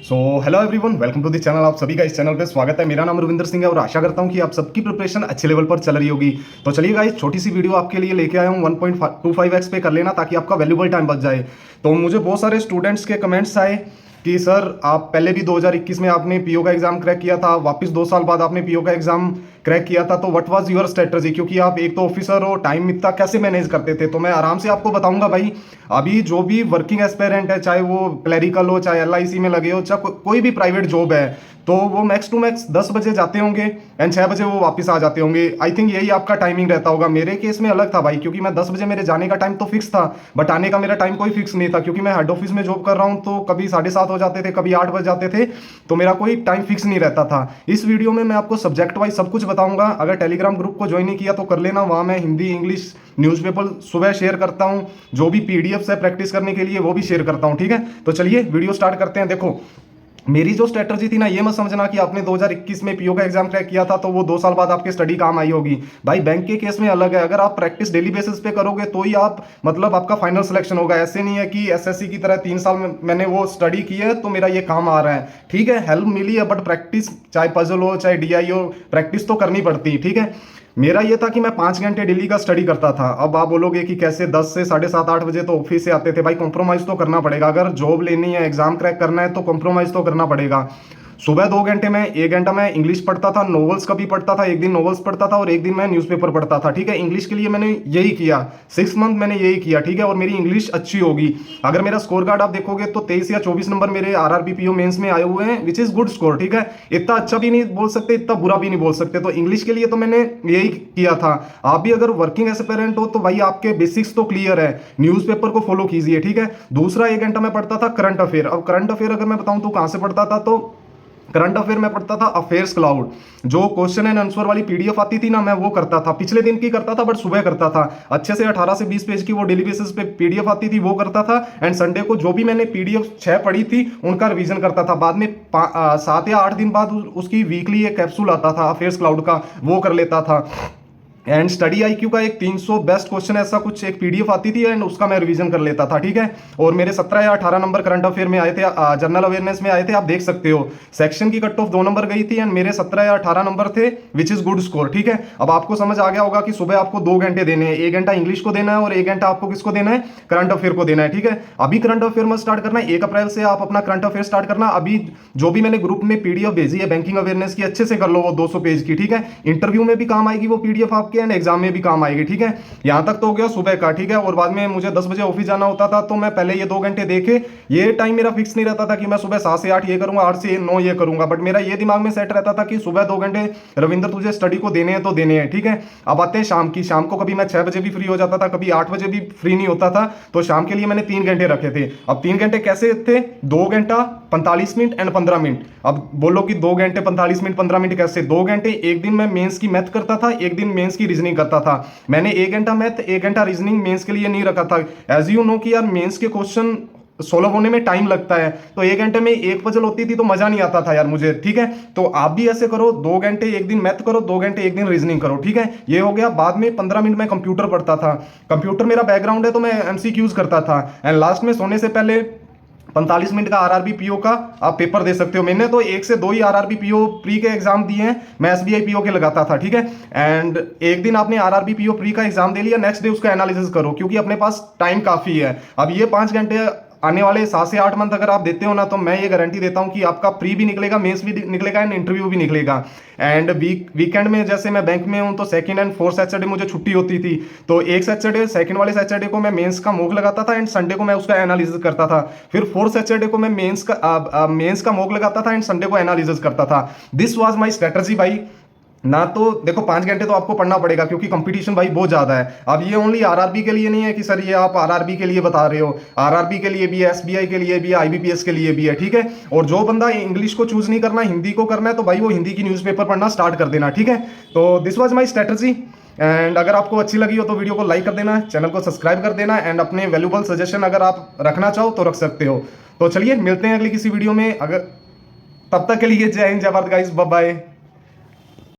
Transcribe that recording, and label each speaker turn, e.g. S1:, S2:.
S1: So hello everyone, welcome to the channel. आप सभी का इस चैनल पे स्वागत है। मेरा नाम रविंदर सिंह है और आशा करता हूं कि आप सबकी प्रिपरेशन अच्छे लेवल पर चल रही होगी। तो चलिए गाइस, छोटी सी वीडियो आपके लिए लेके आया हूं। 1.25x पे कर लेना ताकि आपका वैल्यूबल टाइम बच जाए। तो मुझे बहुत सारे स्टूडेंट्स के कमेंट्स आए कि सर आप पहले भी 2021 में आपने पीओ का एग्जाम क्रैक किया था, वापस 2 साल बाद आपने पीओ का एग्जाम क्रैक किया था, तो व्हाट वाज योर स्ट्रेटजी? क्योंकि आप एक तो ऑफिसर हो, टाइम इतना कैसे मैनेज करते थे? तो मैं आराम से आपको बताऊंगा भाई। अभी जो भी वर्किंग एस्पेरेंट है, चाहे वो क्लरिकल हो, चाहे एलआईसी में लगे हो, चाहे कोई भी प्राइवेट जॉब है, तो वो मैक्स टू मैक्स 10 बजे जाते होंगे एंड 6 बजे वो वापस आ जाते होंगे। आई थिंक यही आपका टाइमिंग रहता होगा। मेरे केस में अलग था भाई, क्योंकि मैं 10 बजे मेरे जाने का टाइम तो फिक्स था, बट आने का मेरा टाइम कोई फिक्स नहीं था, क्योंकि मैं हेड ऑफिस में जॉब कर रहा हूँ। तो कभी 7:30 हो जाते थे, कभी 8 बज जाते थे, तो मेरा कोई टाइम फिक्स नहीं रहता था। इस वीडियो में मैं आपको सब्जेक्ट वाइज सब कुछ बताऊंगा। अगर टेलीग्राम ग्रुप को ज्वाइन नहीं किया तो कर लेना, वहाँ मैं हिंदी इंग्लिश न्यूज़पेपर सुबह शेयर करता हूँ। जो भी पीडीएफ है प्रैक्टिस करने के लिए वो भी शेयर करता हूँ, ठीक है। तो चलिए वीडियो स्टार्ट करते हैं। देखो, मेरी जो स्ट्रेटजी थी ना, ये मत समझना कि आपने 2021 में पीओ का एग्जाम क्रैक किया था तो वो 2 साल बाद आपके स्टडी काम आई होगी। भाई बैंक के केस में अलग है। अगर आप प्रैक्टिस डेली बेसिस पे करोगे तो ही आप मतलब आपका फाइनल सिलेक्शन होगा। ऐसे नहीं है कि एसएससी की तरह 3 साल में मैंने वो स्टडी की है तो मेरा ये काम आ रहा है। ठीक है, हेल्प मिली है, बट प्रैक्टिस चाहे पजल हो चाहे डीआई हो, प्रैक्टिस तो करनी पड़ती है। ठीक है, मेरा ये था कि मैं 5 घंटे डेली का स्टडी करता था। अब आप बोलोगे कि कैसे, 10 से 7:30 8 बजे तो ऑफिस से आते थे। भाई कॉम्प्रोमाइज तो करना पड़ेगा। अगर जॉब लेनी है, एग्जाम क्रैक करना है तो कॉम्प्रोमाइज तो करना पड़ेगा। सुबह 2 घंटे में 1 घंटा मैं इंग्लिश पढ़ता था, नॉवेल्स का भी पढ़ता था। एक दिन नॉवेल्स पढ़ता था और एक दिन मैं न्यूज़पेपर पढ़ता था। ठीक है, इंग्लिश के लिए मैंने यही किया, 6 मंथ मैंने यही किया। ठीक है, और मेरी इंग्लिश अच्छी होगी। अगर मेरा स्कोर कार्ड आप देखोगे तो 23 या 24 नंबर मेरे आरआरबी पीओ मेंस में आए हुए हैं, विच इज गुड स्कोर। ठीक है, इतना अच्छा भी नहीं बोल सकते, इतना बुरा भी नहीं बोल सकते। तो इंग्लिश के लिए तो मैंने यही किया था। आप भी अगर वर्किंग एस्पिरेंट हो तो भाई आपके बेसिक्स तो क्लियर है, न्यूज़पेपर को फॉलो कीजिए। ठीक है, दूसरा 1 घंटा मैं पढ़ता था करंट अफेयर। अब करंट अफेयर अगर मैं बताऊं तो कहां से पढ़ता था, तो करंट अफेयर में पढ़ता था अफेयर्स क्लाउड। जो क्वेश्चन एंड आंसर वाली पीडीएफ आती थी ना, मैं वो करता था। पिछले दिन की करता था बट सुबह करता था। अच्छे से 18 से 20 पेज की वो डेली बेसिस पे पीडीएफ आती थी, वो करता था। एंड संडे को जो भी मैंने पीडीएफ 6 पढ़ी थी उनका रिवीजन करता था। बाद में 7 या 8 दिन बाद उसकी वीकली एक कैप्सूल आता था अफेयर्स क्लाउड का, वो कर लेता था। एंड स्टडी आईक्यू का एक 300 बेस्ट क्वेश्चन ऐसा कुछ एक पीडीएफ आती थी एंड उसका मैं रिवीजन कर लेता था। ठीक है, और मेरे 17 या 18 नंबर करंट अफेयर में आए थे, जनरल अवेयरनेस में आए थे। आप देख सकते हो सेक्शन की कट ऑफ 2 नंबर गई थी एंड मेरे 17 या 18 नंबर थे, विच इज गुड स्कोर। ठीक है, अब आपको समझ आ गया होगा कि सुबह आपको 2 घंटे देने हैं। 1 घंटा इंग्लिश को देना है और 1 घंटा आपको किसको देना है, करंट अफेयर को देना है। ठीक है, अभी करंट अफेयर में स्टार्ट करना है। 1 अप्रैल से आप अपना करंट अफेयर स्टार्ट करना। अभी जो भी मैंने ग्रुप में पीडीएफ भेजी है बैंकिंग अवेयरनेस की, अच्छे से कर लो वो 200 पेज की। ठीक है, इंटरव्यू में भी काम आएगी वो पीडीएफ आपके एंड एग्जाम में भी काम आएगी। ठीक है, यहां तक तो हो गया सुबह का। ठीक है, और बाद में मुझे 10 बजे ऑफिस जाना होता था तो मैं पहले ये 2 घंटे देखे। ये टाइम मेरा फिक्स नहीं रहता था कि मैं सुबह 7 से 8 ये करूंगा, 8 से 9 ये करूंगा, बट मेरा ये दिमाग में सेट रहता था कि सुबह 2 घंटे रविंदर तुझे स्टडी को देने हैं तो देने हैं। ठीक है, अब आते हैं शाम की। शाम को कभी मैं 6 बजे भी फ्री हो जाता था, कभी 8 बजे भी फ्री नहीं होता था, तो शाम के लिए मैंने 3 घंटे रखे थे। अब 3 घंटे कैसे थे, 2 घंटा 45 मिनट एंड 15 मिनट। अब बोलो कि 2 घंटे 45 मिनट 15 मिनट कैसे? 2 घंटे एक दिन मैं मेंस की मैथ करता था, एक दिन मेंस की रीजनिंग करता था। मैंने 1 घंटा मैथ 1 घंटा रीजनिंग मेंस के लिए नहीं रखा था। एज यू नो कि यार मेंस के क्वेश्चन सोल्व होने में टाइम लगता है, तो 1 घंटे में एक पजल होती थी तो मजा नहीं आता था यार मुझे। ठीक है, तो आप भी ऐसे करो, 2 घंटे एक दिन मैथ करो, 2 घंटे एक दिन रीजनिंग करो। ठीक है, ये हो गया। बाद में 15 मिनट में कंप्यूटर पढ़ता था। कंप्यूटर मेरा बैकग्राउंड है तो मैं एमसीक्यूज करता था। एंड लास्ट में सोने से पहले 45 मिनट का आरआरबी पीओ का आप पेपर दे सकते हो। मैंने तो 1 से 2 ही आरआरबी पीओ प्री के एग्जाम दिए हैं, मैं एसबीआई पीओ के लगाता था। ठीक है, एंड एक दिन आपने आरआरबी पीओ प्री का एग्जाम दे लिया, नेक्स्ट डे उसका एनालिसिस करो, क्योंकि अपने पास टाइम काफी है। अब ये 5 घंटे आने वाले 7 से 8 मंथ अगर आप देते हो ना, तो मैं ये गारंटी देता हूं कि आपका प्री भी निकलेगा, मेंस भी निकलेगा एंड इंटरव्यू भी निकलेगा। एंड वीकेंड में जैसे मैं बैंक में हूं तो सेकंड एंड फोर्थ सैटरडे मुझे छुट्टी होती थी, तो एक सैटरडे सेकंड वाले सैटरडे को मैं मेंस का मॉक लगाता था एंड संडे को मैं उसका एनालिसिस करता था। फिर फोर्थ सैटरडे को मैं मेंस का मॉक लगाता था एंड संडे को एनालिसिस करता था। दिस वाज माई स्ट्रेटजी भाई। ना तो देखो 5 घंटे तो आपको पढ़ना पड़ेगा क्योंकि कंपटीशन भाई बहुत ज्यादा है। अब ये ओनली आरआरबी के लिए नहीं है कि सर ये आप आरआरबी के लिए बता रहे हो, आरआरबी के लिए भी है, एसबीआई के लिए भी है, आईबीपीएस के लिए भी है। ठीक है, और जो बंदा इंग्लिश को चूज नहीं करना, हिंदी को करना है, तो भाई वो हिंदी की न्यूज़पेपर पढ़ना स्टार्ट कर देना। ठीक है, तो this was my strategy. And अगर आपको अच्छी लगी हो तो वीडियो को लाइक कर देना, चैनल को सब्सक्राइब कर देना एंड अपने वैल्यूबल सजेशन अगर आप रखना चाहो तो रख सकते हो। तो चलिए मिलते हैं अगली किसी वीडियो में। अगर तब तक के लिए जय हिंद, जय भारत गाइस, बाय बाय।